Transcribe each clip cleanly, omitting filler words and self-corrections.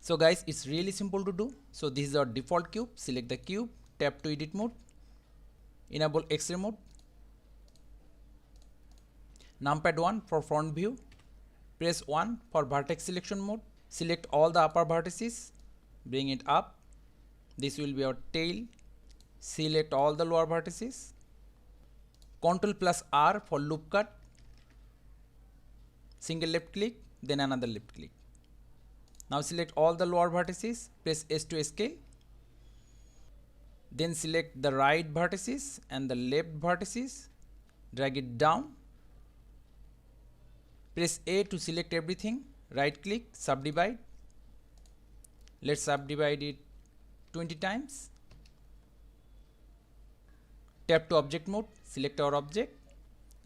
So guys, it's really simple to do. So this is our default cube. Select the cube, tap to edit mode, enable X-ray mode, numpad 1 for front view, press 1 for vertex selection mode, select all the upper vertices, bring it up. This will be our tail. Select all the lower vertices, Ctrl plus R for loop cut, single left click, then another left click. Now select all the lower vertices, press S to scale, then select the right vertices and the left vertices, drag it down, press A to select everything, right click, subdivide. Let's subdivide it 20 times. Tap to object mode, select our object,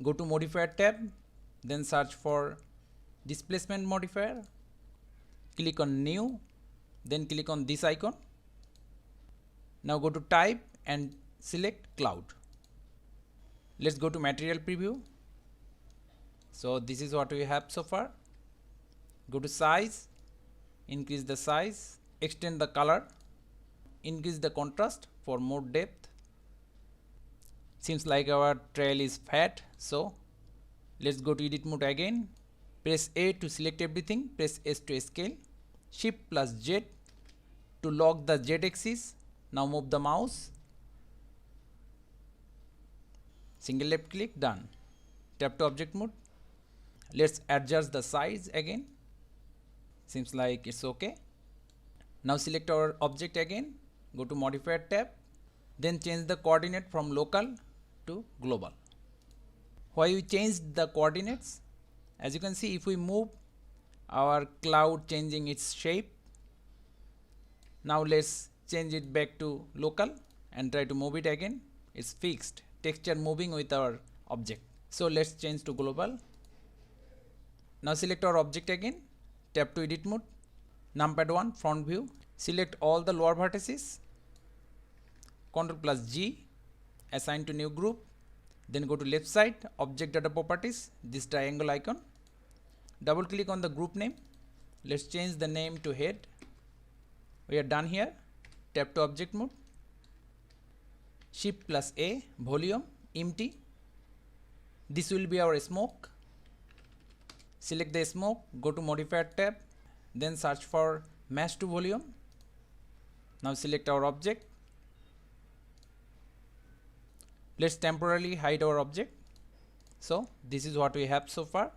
go to modifier tab, then search for displacement modifier, click on new, then click on this icon. Now go to type and select cloud. Let's go to material preview. So this is what we have so far. Go to size, increase the size, extend the color, increase the contrast for more depth. Seems like our trail is fat, so let's go to edit mode again. Press A to select everything, press S to scale, Shift plus Z to lock the Z axis. Now move the mouse, single left click, done. Tap to object mode. Let's adjust the size again. Seems like it's okay. Now select our object again, go to modifier tab, then change the coordinate from local to global. Why we changed the coordinates? As you can see, if we move our cloud changing its shape. Now let's change it back to local and try to move it again. It's fixed, texture moving with our object. So let's change to global. Now select our object again, tap to edit mode, numpad 1 front view, select all the lower vertices, Ctrl plus G, assign to new group, then go to left side, object data properties, this triangle icon, double click on the group name. Let's change the name to head. We are done here. Tap to object mode, Shift plus A, volume, empty. This will be our smoke. Select the smoke, go to modifier tab, then search for match to volume. Now select our object. Let's temporarily hide our object. So this is what we have so far.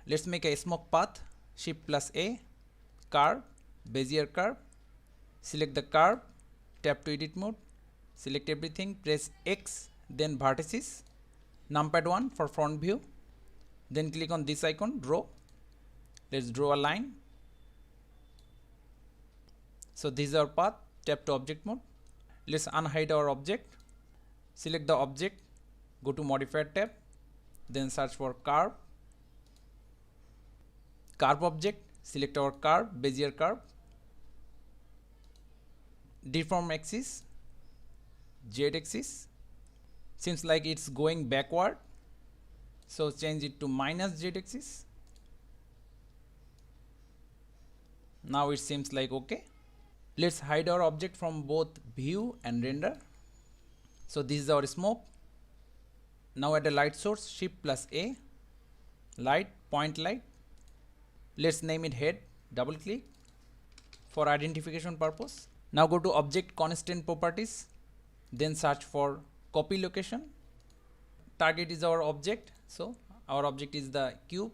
Let's make a smoke path, Shift plus A, curve, Bezier curve. Select the curve, tap to edit mode, select everything, press X, then vertices, numpad 1 for front view, then click on this icon, draw. Let's draw a line. So this is our path, tap to object mode. Let's unhide our object, select the object, go to modifier tab, then search for curve, curve object, select our curve, Bezier curve, deform axis, Z axis. Seems like it's going backward, so change it to minus Z axis. Now it seems like okay. Let's hide our object from both view and render. So this is our smoke. Now add a light source, Shift plus A, light, point light. Let's name it head, double click for identification purpose. Now go to object constant properties, then search for copy location. Target is our object, so our object is the cube,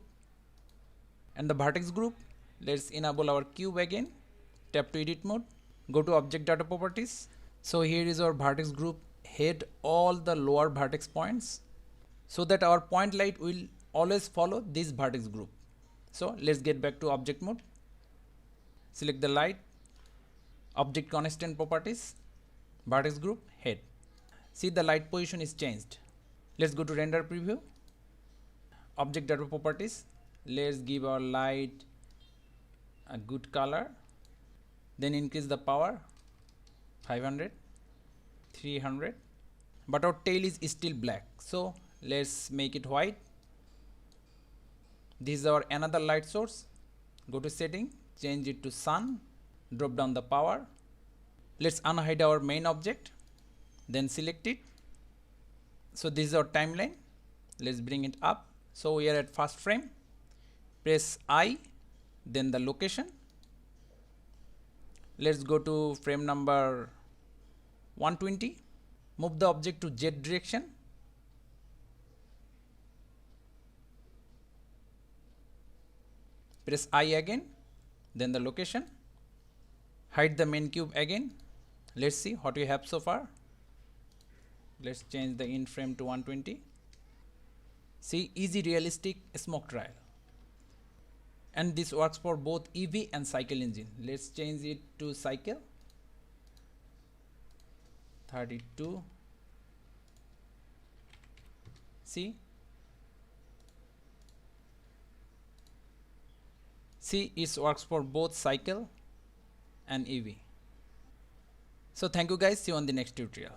and the vertex group. Let's enable our cube again, tap to edit mode, go to object data properties. So here is our vertex group head all the lower vertex points, so that our point light will always follow this vertex group. So let's get back to object mode, select the light, object constant properties, vertex group head. See, the light position is changed. Let's go to render preview, object data properties. Let's give our light a good color, then increase the power 500, 300, but our tail is still black, so let's make it white. This is our another light source. Go to setting, change it to sun, drop down the power. Let's unhide our main object, then select it. So this is our timeline. Let's bring it up. So we are at first frame. Press I, then the location. Let's go to frame number 120. Move the object to Z direction. Press I again, then the location. Hide the main cube again. Let's see what we have so far. Let's change the in frame to 120. See, easy realistic smoke trail. And this works for both Eevee and Cycle Engine. Let's change it to Cycle. 32. See, it works for both Cycle and Eevee. So thank you guys, see you on the next tutorial.